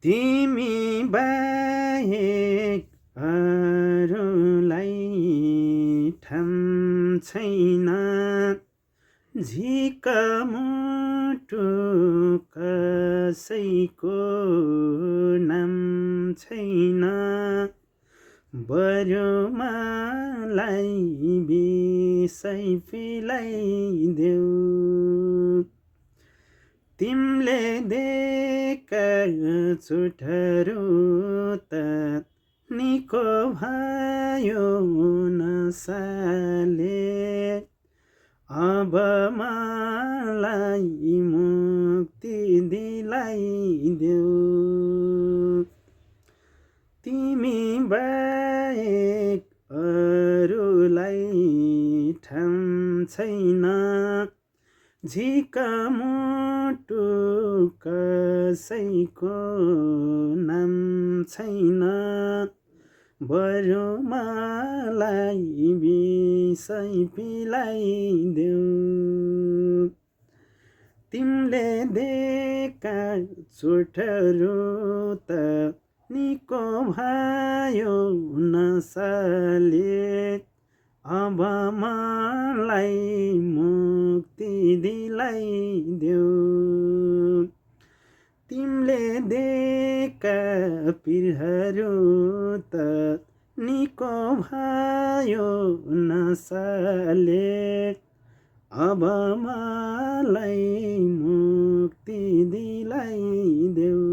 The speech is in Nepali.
तिमी बाहेक अरूलाई ठाम छैन, झिकमुटु कसैको नाम छैन। बरु मलाई बिसै पिलाइदेऊ, तिमीले दिएका चोटहरू त निको भयो नसाले। अब मलाई मुक्ति दिलाइदेऊ, तिमी बाहेक अरूलाई ठाम छैन, झिकमुटु कसैको नाम छैन। बरु मलाई बिसै पिलाइदेऊ, तिमीले दिएका चोटहरू त निको भयो नसाले। अब मलाई मुक्ति दिलाइदेऊ, तिमीले दिएका पिरहरू त निको भयो नसाले। अब मलाई मुक्ति दिलाइदेऊ।